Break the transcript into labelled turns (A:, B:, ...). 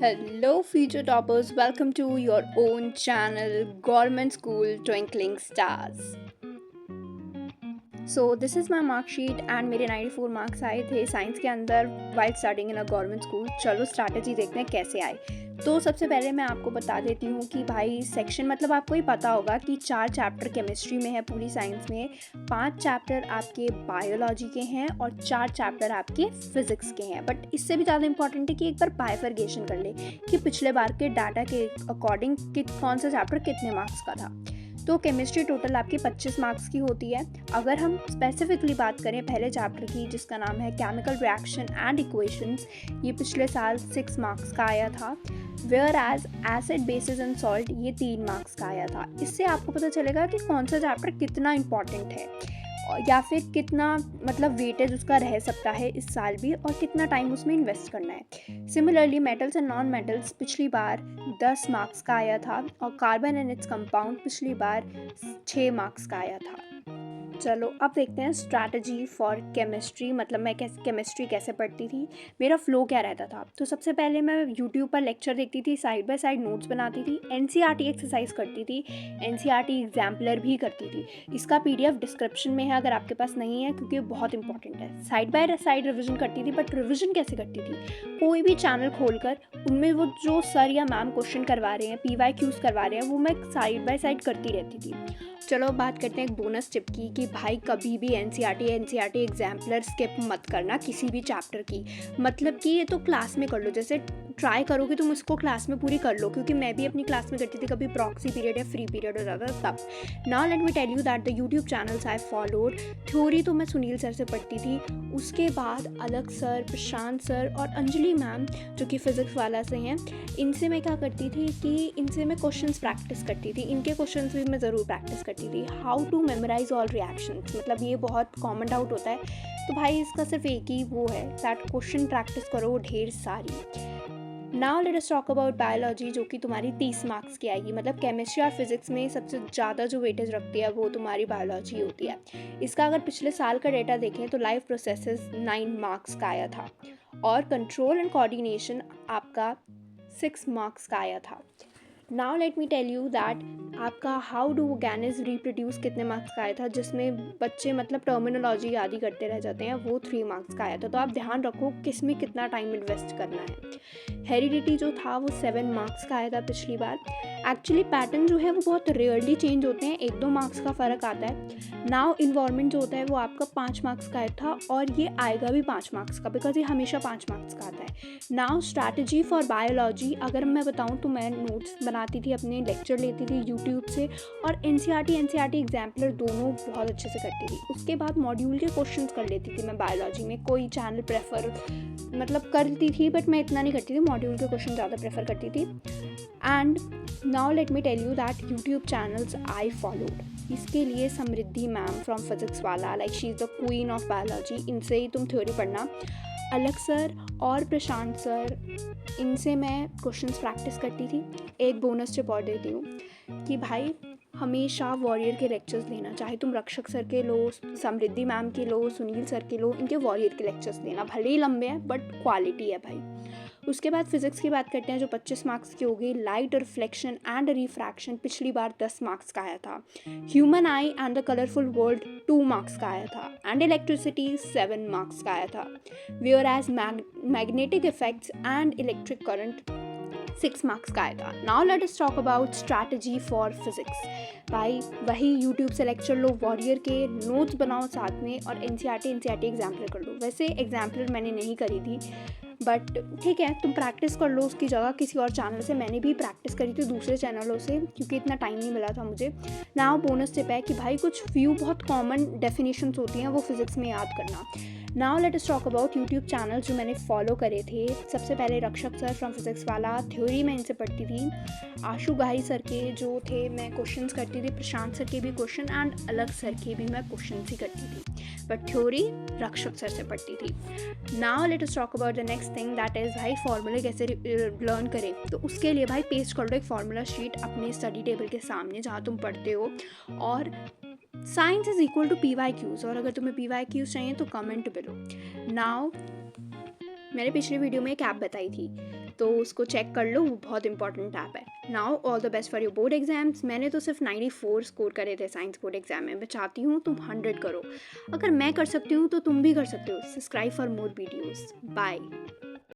A: Hello, future toppers. Welcome to your own channel, Government School Twinkling Stars. This is my marksheet and मेरे 94 marks आए थे science के अंदर while starting in a government school. चलो strategy देखते हैं कैसे आए। तो सबसे पहले मैं आपको बता देती हूँ कि भाई सेक्शन मतलब आपको ही पता होगा कि 4 चैप्टर केमिस्ट्री में है, पूरी साइंस में 5 चैप्टर आपके बायोलॉजी के हैं और 4 चैप्टर आपके फिजिक्स के हैं। बट इससे भी ज़्यादा इंपॉर्टेंट है कि एक बार बाइफर्गेशन कर ले कि पिछले बार के डाटा के अकॉर्डिंग कि कौन सा चैप्टर कितने मार्क्स का था। तो केमिस्ट्री टोटल आपकी 25 मार्क्स की होती है। अगर हम स्पेसिफिकली बात करें पहले चैप्टर की जिसका नाम है केमिकल रिएक्शन एंड इक्वेशंस, ये पिछले साल 6 मार्क्स का आया था। Whereas acid bases and salt ये 3 मार्क्स का आया था। इससे आपको पता चलेगा कि कौन सा चैप्टर कितना इंपॉर्टेंट है या फिर कितना मतलब वेटेज उसका रह सकता है इस साल भी और कितना टाइम उसमें इन्वेस्ट करना है। Similarly metals and non metals पिछली बार 10 मार्क्स का आया था और कार्बन एंड इट्स कंपाउंड पिछली बार 6 मार्क्स का आया था। चलो अब देखते हैं स्ट्रैटेजी फॉर केमिस्ट्री, मतलब मैं केमिस्ट्री कैसे पढ़ती थी, मेरा फ्लो क्या रहता था। तो सबसे पहले मैं यूट्यूब पर लेक्चर देखती थी, साइड बाय साइड नोट्स बनाती थी, एनसीईआरटी एक्सरसाइज करती थी, एनसीईआरटी एग्जाम्पलर भी करती थी। इसका पीडीएफ डिस्क्रिप्शन में है अगर आपके पास नहीं है, क्योंकि बहुत इंपॉर्टेंट है। साइड बाय साइड रिविजन करती थी, बट रिविजन कैसे करती थी, कोई भी चैनल खोलकर उनमें वो जो सर या मैम क्वेश्चन करवा रहे हैं, PYQs करवा रहे हैं, वो मैं साइड बाय साइड करती रहती थी। चलो बात करते हैं एक बोनस टिप की कि भाई कभी भी एनसीईआरटी एग्जाम्पलर स्किप मत करना किसी भी चैप्टर की। मतलब कि ये तो क्लास में कर लो, जैसे ट्राई करोगे तुम इसको क्लास में पूरी कर लो, क्योंकि मैं भी अपनी क्लास में करती थी, कभी प्रॉक्सी पीरियड या फ्री पीरियड हो जाता था तब। Now let me tell you that the YouTube channels I followed. Theory तो मैं सुनील सर से पढ़ती थी, उसके बाद अलग सर, प्रशांत सर और अंजलि मैम जो कि फिजिक्स वाला से हैं, इनसे मैं क्या करती थी कि इनसे मैं क्वेश्चंस प्रैक्टिस करती थी। इनके क्वेश्चंस भी मैं ज़रूर प्रैक्टिस करती थी। How to memorise all reactions, मतलब ये बहुत कॉमन डाउट होता है, तो भाई इसका सिर्फ एक ही वो है दैट क्वेश्चन प्रैक्टिस करो ढेर सारी। Now let us talk about biology, जो कि तुम्हारी 30 मार्क्स की आएगी। मतलब केमिस्ट्री और फिजिक्स में सबसे ज़्यादा जो वेटेज रखती है वो तुम्हारी बायोलॉजी होती है। इसका अगर पिछले साल का डेटा देखें तो लाइफ प्रोसेसेस 9 मार्क्स का आया था और कंट्रोल एंड कोऑर्डिनेशन आपका 6 मार्क्स का आया था। Now let me tell you that आपका हाउ डू ऑर्गेनिज रिप्रोड्यूस कितने मार्क्स का आया था, जिसमें बच्चे मतलब टर्मिनोलॉजी याद ही करते रह जाते हैं, वो 3 मार्क्स का आया था। तो आप ध्यान रखो किस में कितना टाइम इन्वेस्ट करना है। हेरिडिटी जो था वो 7 मार्क्स का आया था पिछली बार। एक्चुअली पैटर्न जो है वो बहुत रेयरली चेंज होते हैं, 1-2 मार्क्स का फ़र्क आता है। नाउ इन्वायरमेंट जो होता है वो आपका 5 मार्क्स का आया था और ये आएगा भी 5 मार्क्स का, बिकॉज ये हमेशा 5 मार्क्स का आता है। नाउ स्ट्रैटेजी फॉर बायोलॉजी अगर मैं बताऊँ तो मैं नोट्स बनाती थी, अपने लेक्चर लेती थी यूट्यूब से और एनसीईआरटी एग्जाम्पलर दोनों बहुत अच्छे से करती थी। उसके बाद मॉड्यूल के क्वेश्चंस कर लेती थी मैं बायोलॉजी में। कोई चैनल प्रेफर मतलब करती थी, बट मैं इतना नहीं करती थी, मॉड्यूल के क्वेश्चन ज़्यादा प्रेफर करती थी। And now let me tell you that YouTube channels I followed. इसके लिए Samriddhi ma'am from Physics Wallah, like she is the queen of biology, इनसे ही तुम थ्योरी पढ़ना। अलग सर और प्रशांत सर, इनसे मैं क्वेश्चंस प्रैक्टिस करती थी। एक बोनस टिप और देती हूँ कि भाई हमेशा वॉरियर के लेक्चर्स लेना, चाहे तुम रक्षक सर के लो, समृद्धि मैम के लो, सुनील सर के लो, इनके वॉरियर के लेक्चर्स लेना। भले ही लंबे हैं बट क्वालिटी है भाई। उसके बाद फिजिक्स की बात करते हैं जो 25 मार्क्स की होगी। लाइट रिफ्लेक्शन एंड रिफ्रैक्शन पिछली बार 10 मार्क्स का आया था। Human I and the colourful world 2 marks का आया था एंड इलेक्ट्रिसिटी 7 मार्क्स का आया था। Whereas magnetic effects and electric current 6 marks का आया था। Now let us talk about strategy for physics. भाई वही यूट्यूब से लेक्चर लो, वॉरियर के नोट्स बनाओ साथ में और एनसीईआरटी एग्जाम्पलर कर लो। वैसे एग्जाम्पलर मैंने नहीं करी थी, बट ठीक है तुम प्रैक्टिस कर लो उसकी जगह किसी और चैनल से। मैंने भी प्रैक्टिस करी थी दूसरे चैनलों से, क्योंकि इतना टाइम नहीं मिला था मुझे। नाउ बोनस टिप है कि भाई कुछ फ्यू बहुत कॉमन डेफिनेशंस होती हैं वो फिजिक्स में याद करना। Now let us talk about YouTube channel जो मैंने फॉलो करे थे। सबसे पहले रक्षक सर फ्रॉम फिजिक्स वाला, थ्योरी मैं इनसे पढ़ती थी। आशु गाही सर के जो थे मैं क्वेश्चंस करती थी, प्रशांत सर के भी क्वेश्चन एंड अलग सर के भी मैं क्वेश्चंस ही करती थी, बट थ्योरी रक्षक सर से पढ़ती थी। Now let us talk about the next thing that is भाई फॉर्मूले कैसे लर्न करें। तो उसके लिए भाई पेस्ट कर लो एक फार्मूला शीट अपने स्टडी टेबल के सामने जहाँ तुम पढ़ते हो, और science is equal to PYQs, और अगर तुम्हें PYQs चाहिए तो कमेंट बिलो। नाउ मैंने पिछले वीडियो में एक ऐप बताई थी तो उसको चेक कर लो, वो बहुत इंपॉर्टेंट ऐप है। Now all the best for your board exams. मैंने तो सिर्फ 94 स्कोर करे थे साइंस बोर्ड एग्जाम में। मैं चाहती हूँ तुम 100 करो। अगर मैं कर सकती हूँ तो तुम भी कर सकते हो। Subscribe for more videos. Bye.